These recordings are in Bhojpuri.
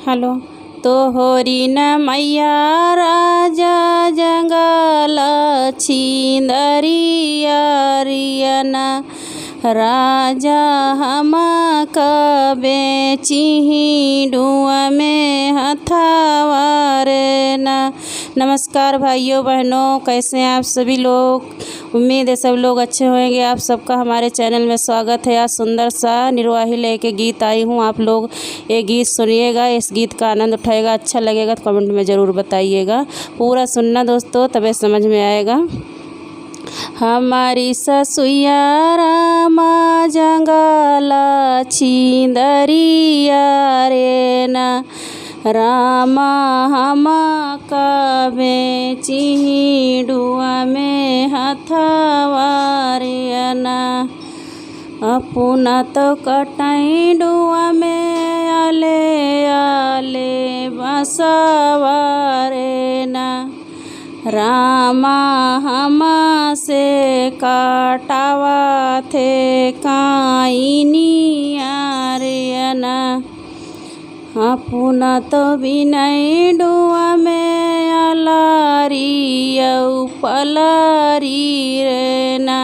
हेलो। तोहरी न मैया राजा जंगल छिंदरिया रियना राजा हम बेची डुआ में हथावारे ना। नमस्कार भाइयों बहनों, कैसे हैं आप सभी लोग। उम्मीद है सब लोग अच्छे होंगे। आप सबका हमारे चैनल में स्वागत है। आज सुंदर सा निर्वाही लेके गीत आई हूँ। आप लोग ये गीत सुनिएगा, इस गीत का आनंद उठाएगा। अच्छा लगेगा तो कमेंट में ज़रूर बताइएगा। पूरा सुनना दोस्तों, तबे समझ में आएगा। हमारी ससुया रामा जंगला छिंदरिया रे ना रामा हम बेची डुआ में हथवारे ना। अपना तो कटाई डुआ में आले आले बसवारे ना रामा हम से काटावा थे काइनिया रे ना। अपना तो बिनई डुआ में अलारी पलारी रे ना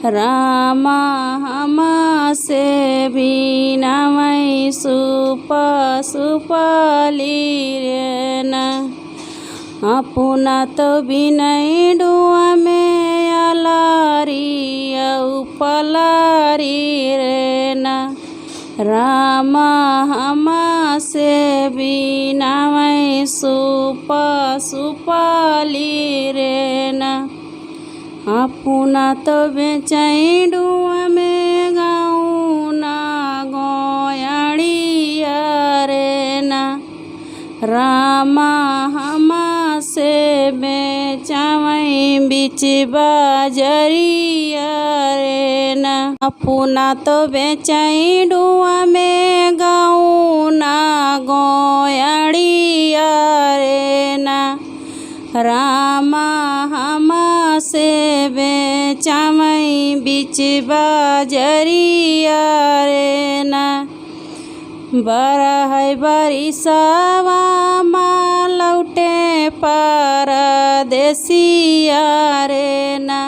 रामा हम से बिना मई सुपाली रे ना। अपना तो बिनई डुआ में अलारी पलारी रे ना रामा हम से बिना मैं सुपाली रे ना। अपना तो बेचई डुआ में गाँव ना गोयाड़िया रे ना रामा हम से बेचावई बिच बाजरिया रे ना। अपना तो बेचई डुआ में गाँव ना गोयाड़िया रे ना रामा हम से बेचावई बिच बाजरिया रे ना। बड़ा है बरिसवा लौटे परदेसिया रे ना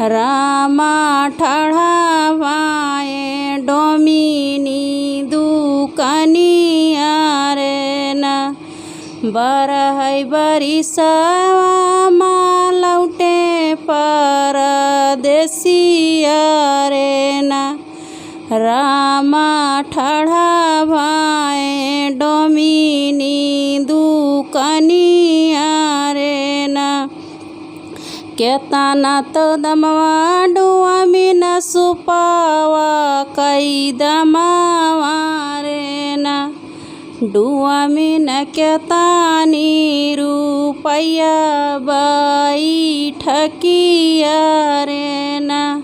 रामा ठढ़ावाए डोमिनी दुकनिया रे ना। बड़ा है बरिसवा लौटे परदेसिया रे ना रामा ठढ़ावाए डोमिनी दुकनिया रे ना। केतना तो दमवा डुआ में न सुपावा कई दमावा रे ना डुआ में न केतानी रुपया बाई ठकिया रे ना।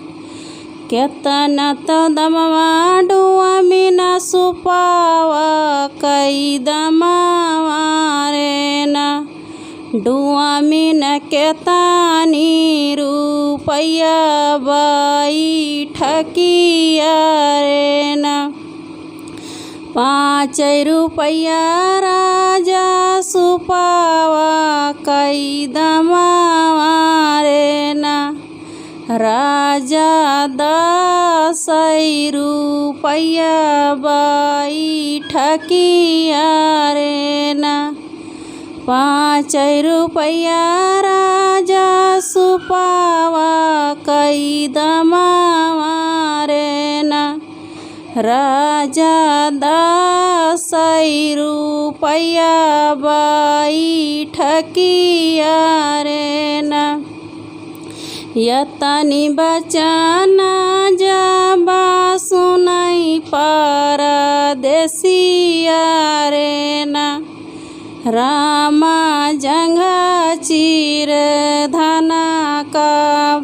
केतना तो दमवा डुआ में न सुपावा कई दमावा रे ना डुआ में न केतानी रुपया बाई ठकिया रे ना। 5 रुपया राजा सुपावा कई दमावा रे ना राजा 10 रुपया बाई ठकिया रे ना। 5 रुपया राजा सुपावा कई दमावा रे ना राजा 10 रुपया बाई ठकिया रे ना। यतनी बचाना जाबा सुनाई परदेसिया रे ना रामा जंघा चीर धना का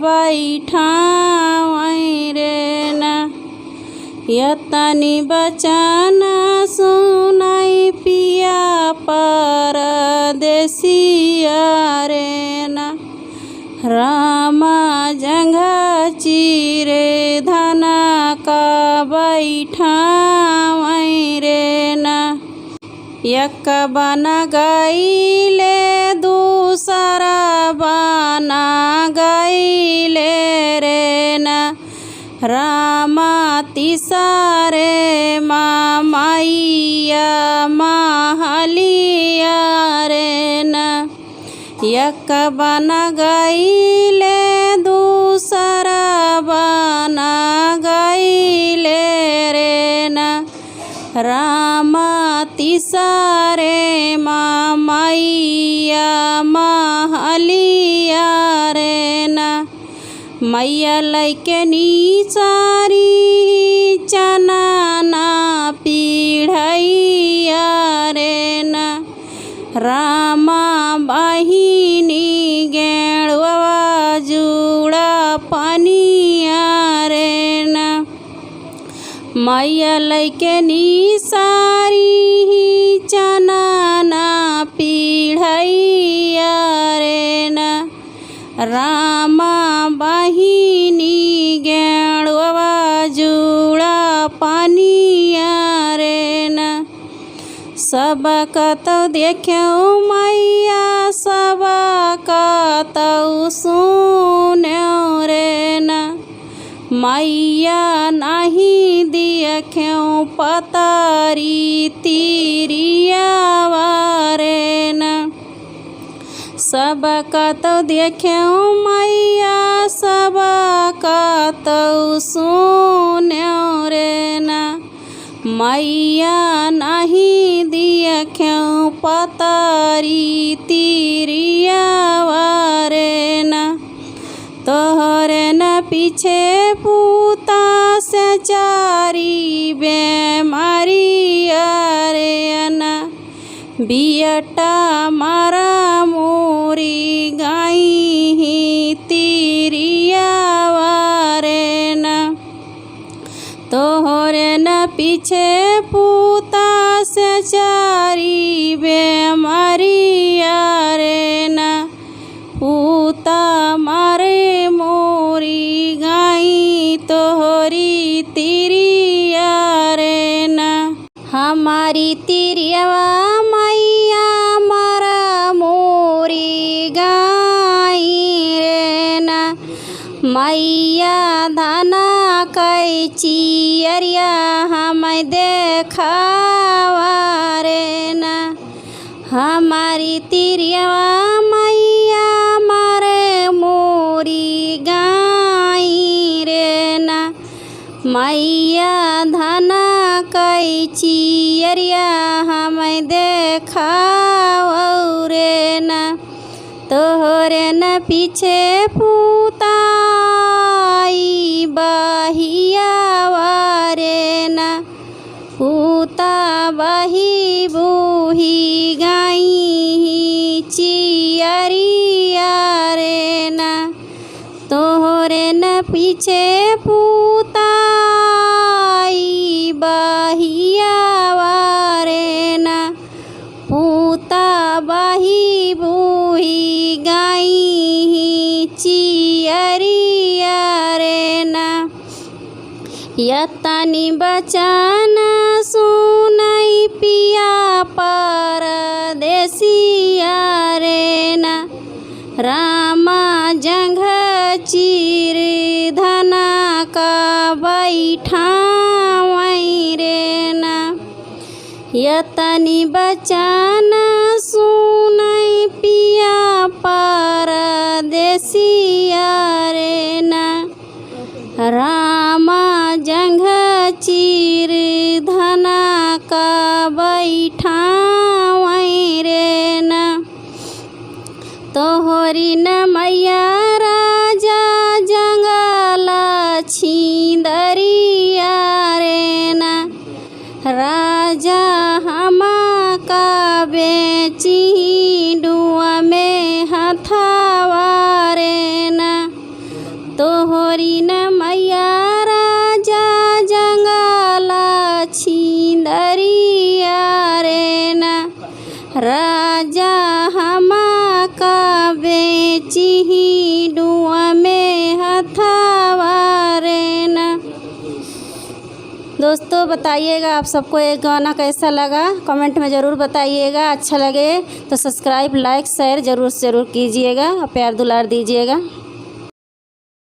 बैठावई रे ना। यतनी बचाना सुनाई पिया परदेसिया रे ना रामा जंघा चीरे धना का बैठावई रे ना। एक बना गईले दूसरा बना गईले रे न रामा तिसारे मैया महलिया रे न एक बना गईले दूसरा बना गईले रे न रामा तिसारे मैया महलिया रे न मैया लैके नीचारी चना ना पीढ़ैया रे न रामा बहिनी गेड़वा जुड़ा पनिया रे न मैया लैके निसारी चना ना पीढ़ैया रे न रामा बहिनी गेड़वा जुड़ा पनिया रे न सब कतौ देखो मैया सब कतौ सुनो रे न मैया नहीं देखो पतारी तिरिया रे न सब कतौ देखो मैया सब कतौ सुनो रे न मैया नहीं देखो पतारी तिरिया रे न तोहरे न पीछे पूता से चारी बेमारिया रे न बियटा मारा मोरी गाई ही तिरिया रे न तोहरे न पीछे पूता से चारी बेमारिया रे न पूता मारे मोरी गाई तोहरी तिरिया रे न हमारी तिरियावा मैया मारा मोरी गाई रे न मैया धाना कैची अरिया हमें देखावा रे न हमारी तिरियावा मैया मारे मोरी गाई रे न मैया धना कैची अरिया हमें देखाओ रे न तोहरे न पीछे पूताई बहिया रे न पूता बही बूही गाई चियरिया रे न तोहरे न पीछे पूताई बहिया रे न पूता बही बूही गाई चियरिया रे न यतनी बचन सुनाई पिया परदेसिया रे न रामा जंघ चीर धना का बैठावई रे न यतनी बचन सुनाई पिया परदेसिया रे न रामा जंघ चीर धना का बैठावई रे न तोहरी न मैया राजा जंगला छींदरिया रे न राजा हमा का बेची डुआ में हथावा रे न तोहरी न मैया राजा जंगला छींदरिया रे न राजा हमा का बेची डुआ में हथावा रे न दोस्तों बताइएगा आप सबको ये गाना कैसा लगा, कमेंट में ज़रूर बताइएगा। अच्छा लगे तो सब्सक्राइब, लाइक, शेयर ज़रूर कीजिएगा और प्यार दुलार दीजिएगा।